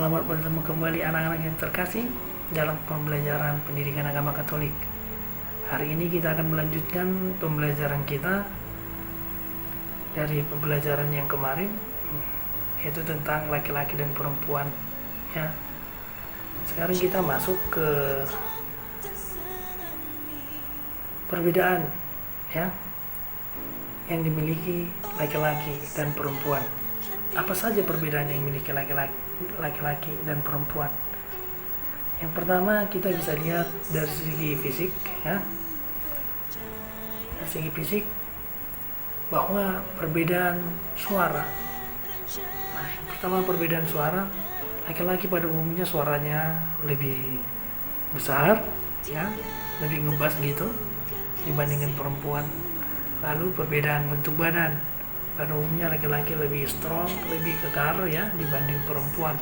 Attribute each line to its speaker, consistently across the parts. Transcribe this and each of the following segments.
Speaker 1: Selamat bertemu kembali anak-anak yang terkasih dalam pembelajaran pendidikan agama Katolik. Hari ini kita akan melanjutkan pembelajaran kita dari pembelajaran yang kemarin, yaitu tentang laki-laki dan perempuan. Ya. Sekarang kita masuk ke perbedaan ya yang dimiliki laki-laki dan perempuan. Apa saja perbedaan yang dimiliki laki-laki dan perempuan? Yang pertama kita bisa lihat dari segi fisik ya. Dari segi fisik bahwa perbedaan suara. Nah, yang pertama perbedaan suara, laki-laki pada umumnya suaranya lebih besar ya, lebih ngebas gitu dibandingkan perempuan. Lalu perbedaan bentuk badan, pada umumnya laki-laki lebih strong, lebih kekar ya dibanding perempuan.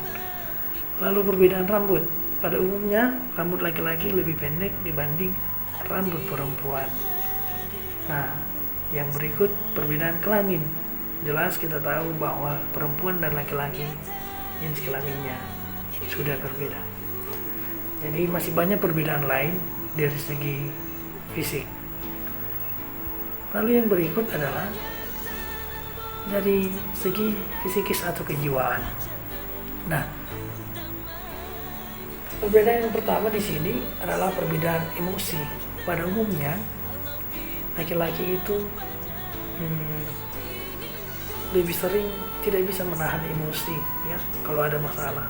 Speaker 1: Lalu perbedaan rambut, pada umumnya rambut laki-laki lebih pendek dibanding rambut perempuan. Nah, yang berikut perbedaan kelamin. Jelas kita tahu bahwa perempuan dan laki-laki jenis kelaminnya sudah berbeda. Jadi masih banyak perbedaan lain dari segi fisik. Lalu yang berikut adalah dari segi fisikis atau kejiwaan. Nah, perbedaan yang pertama di sini adalah perbedaan emosi. Pada umumnya laki-laki itu lebih sering tidak bisa menahan emosi ya kalau ada masalah,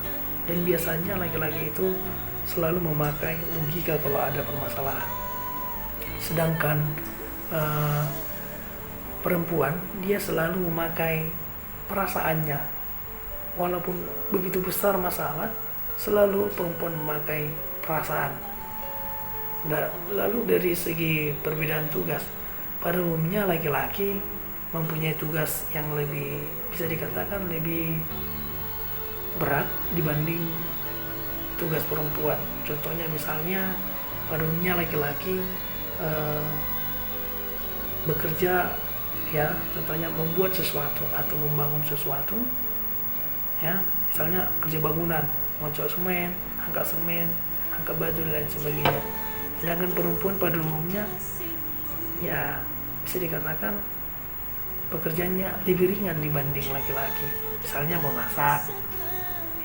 Speaker 1: dan biasanya laki-laki itu selalu memakai logika kalau ada permasalahan, sedangkan perempuan dia selalu memakai perasaannya. Walaupun begitu besar masalah, selalu perempuan memakai perasaan. Nah, lalu dari segi perbedaan tugas, pada umumnya laki-laki mempunyai tugas yang lebih, bisa dikatakan lebih berat dibanding tugas perempuan. Contohnya misalnya pada umumnya laki-laki bekerja ya, contohnya membuat sesuatu atau membangun sesuatu ya, misalnya kerja bangunan, ngocok semen, angkat batu dan lain sebagainya. Sedangkan perempuan pada umumnya ya bisa dikatakan pekerjaannya lebih ringan dibanding laki-laki, misalnya memasak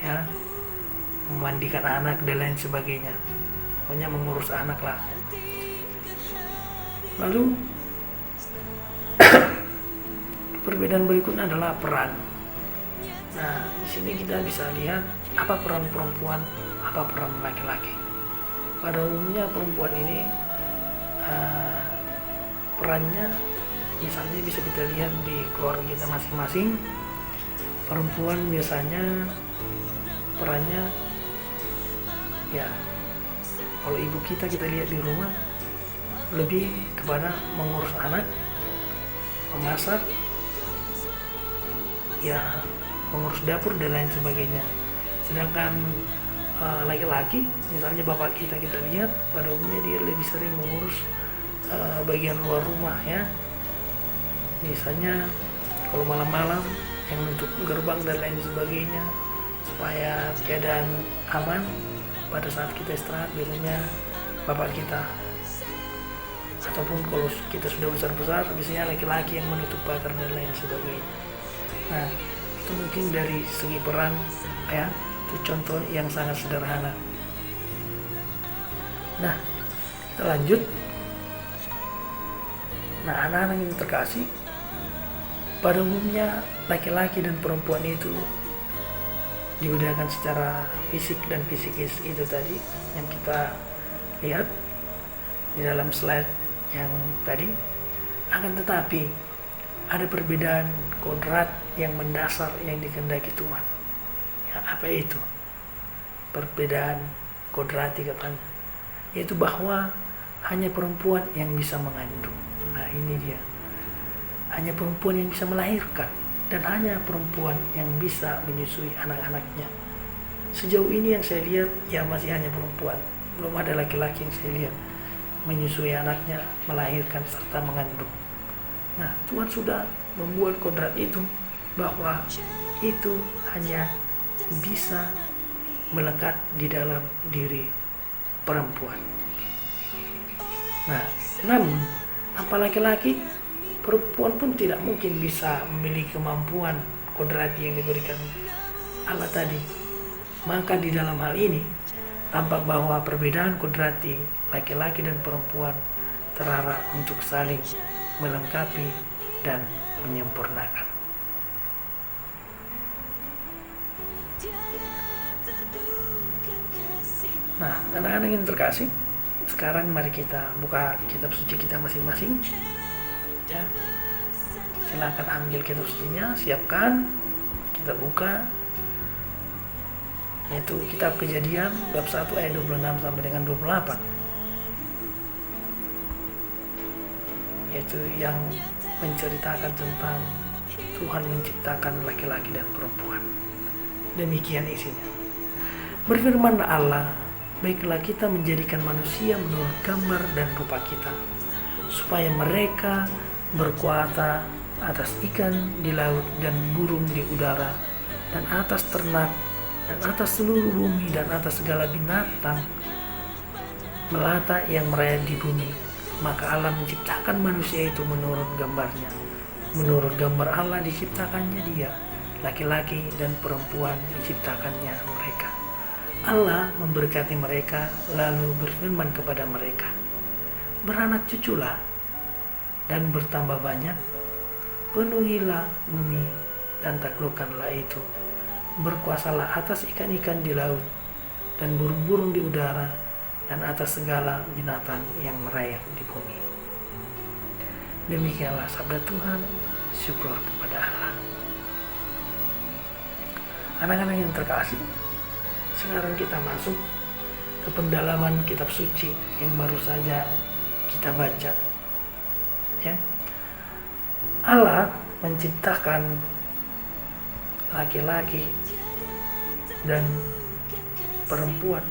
Speaker 1: ya, memandikan anak dan lain sebagainya, pokoknya mengurus anak lah. Lalu perbedaan berikutnya adalah peran. Nah, di sini kita bisa lihat apa peran perempuan, apa peran laki-laki. Pada umumnya perempuan ini perannya misalnya bisa kita lihat di keluarga kita masing-masing. Perempuan biasanya perannya ya, kalau ibu kita lihat di rumah lebih kepada mengurus anak, memasak ya, mengurus dapur dan lain sebagainya. Sedangkan laki-laki misalnya bapak kita lihat pada umumnya dia lebih sering mengurus bagian luar rumah ya, misalnya kalau malam-malam yang menutup gerbang dan lain sebagainya supaya keadaan aman pada saat kita istirahat. Biasanya bapak kita, ataupun kalau kita sudah besar-besar biasanya laki-laki yang menutup pagar dan lain sebagainya. Nah, itu mungkin dari segi peran ya, itu contoh yang sangat sederhana. Nah, kita lanjut. Nah, anak-anak yang terkasih, pada umumnya laki-laki dan perempuan itu dibedakan secara fisik dan fisikis itu tadi yang kita lihat di dalam slide yang tadi. Akan tetapi ada perbedaan kodrat yang mendasar yang dikehendaki Tuhan. Ya, apa itu? Perbedaan kodrati katanya, yaitu bahwa hanya perempuan yang bisa mengandung. Nah, ini dia. Hanya perempuan yang bisa melahirkan, dan hanya perempuan yang bisa menyusui anak-anaknya. Sejauh ini yang saya lihat ya masih hanya perempuan. Belum ada laki-laki yang saya lihat menyusui anaknya, melahirkan serta mengandung. Nah, Tuhan sudah membuat kodrat itu bahwa itu hanya bisa melekat di dalam diri perempuan. Nah, namun tanpa laki-laki, perempuan pun tidak mungkin bisa memiliki kemampuan kodrati yang diberikan Allah tadi. Maka di dalam hal ini tampak bahwa perbedaan kodrati laki-laki dan perempuan terarah untuk saling melengkapi dan menyempurnakan. Nah, anak-anak yang terkasih, sekarang mari kita buka kitab suci kita masing-masing. Ya, silakan ambil kitab sucinya, siapkan, kita buka. Yaitu kitab Kejadian bab 1 ayat 26 sampai dengan 28. Yaitu yang menceritakan tentang Tuhan menciptakan laki-laki dan perempuan. Demikian isinya. Berfirmanlah Allah, baiklah kita menjadikan manusia menurut gambar dan rupa kita, supaya mereka berkuasa atas ikan di laut dan burung di udara, dan atas ternak, dan atas seluruh bumi, dan atas segala binatang melata yang merayap di bumi. Maka Allah menciptakan manusia itu menurut gambarnya. Menurut gambar Allah diciptakannya dia, laki-laki dan perempuan diciptakannya mereka. Allah memberkati mereka, lalu berfirman kepada mereka, beranak cuculah dan bertambah banyak, penuhilah bumi dan taklukkanlah itu, berkuasalah atas ikan-ikan di laut dan burung-burung di udara dan atas segala binatang yang merayap di bumi. Demikianlah sabda Tuhan, syukur kepada Allah. Anak-anak yang terkasih, sekarang kita masuk ke pendalaman kitab suci yang baru saja kita baca. Ya. Allah menciptakan laki-laki dan perempuan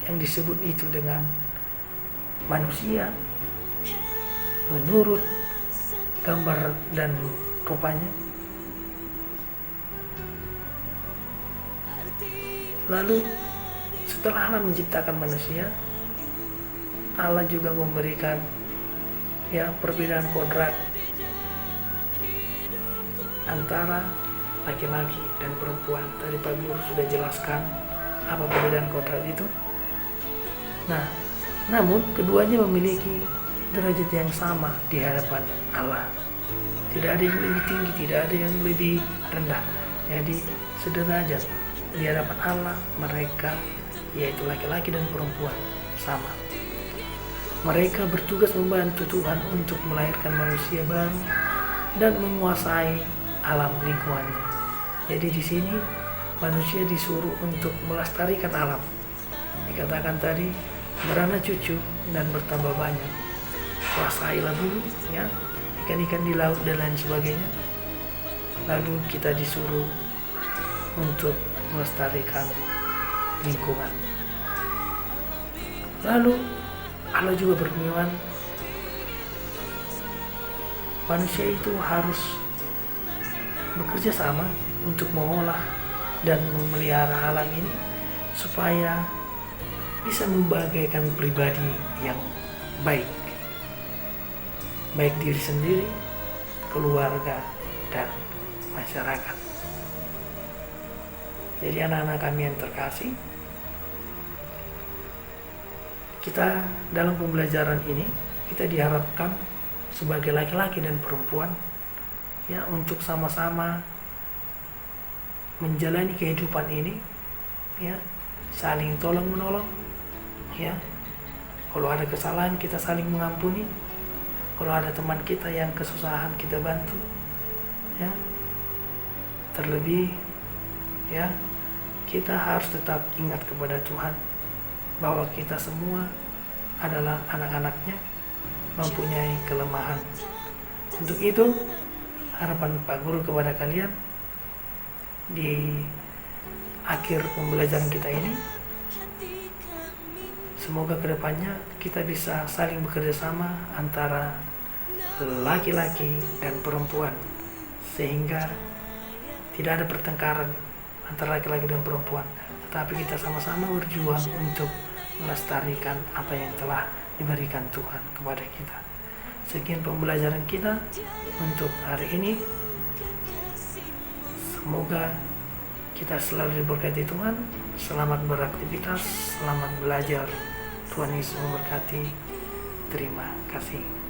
Speaker 1: yang disebut itu dengan manusia menurut gambar dan rupanya. Lalu setelah Allah menciptakan manusia, Allah juga memberikan perbedaan kodrat antara laki-laki dan perempuan. Tadi Pak Guru sudah jelaskan apa perbedaan kodrat itu. Nah, namun keduanya memiliki derajat yang sama di hadapan Allah. Tidak ada yang lebih tinggi, tidak ada yang lebih rendah. Jadi sederajat di hadapan Allah mereka, yaitu laki-laki dan perempuan, sama. Mereka bertugas membantu Tuhan untuk melahirkan manusia baru dan menguasai alam lingkungannya. Jadi di sini manusia disuruh untuk melestarikan alam. Dikatakan tadi beranak cucu dan bertambah banyak. Kuasailah bumi, ikan-ikan di laut dan lain sebagainya. Lalu kita disuruh untuk melestarikan lingkungan. Lalu Allah juga berfirman, manusia itu harus bekerja sama untuk mengolah dan memelihara alam ini supaya bisa membahagiakan pribadi yang baik diri sendiri, keluarga, dan masyarakat. Jadi anak-anak kami yang terkasih, kita dalam pembelajaran ini kita diharapkan sebagai laki-laki dan perempuan untuk sama-sama menjalani kehidupan ini, saling tolong menolong, kalau ada kesalahan kita saling mengampuni, kalau ada teman kita yang kesusahan kita bantu, terlebih kita harus tetap ingat kepada Tuhan bahwa kita semua adalah anak-anaknya, mempunyai kelemahan. Untuk itu harapan Pak Guru kepada kalian di akhir pembelajaran kita ini, semoga kedepannya kita bisa saling bekerja sama antara laki-laki dan perempuan, sehingga tidak ada pertengkaran antara laki-laki dan perempuan, tetapi kita sama-sama berjuang untuk melestarikan apa yang telah diberikan Tuhan kepada kita. Sekian pembelajaran kita untuk hari ini. Semoga kita selalu diberkati Tuhan. Selamat beraktivitas, selamat belajar. Tuhan Yesus memberkati. Terima kasih.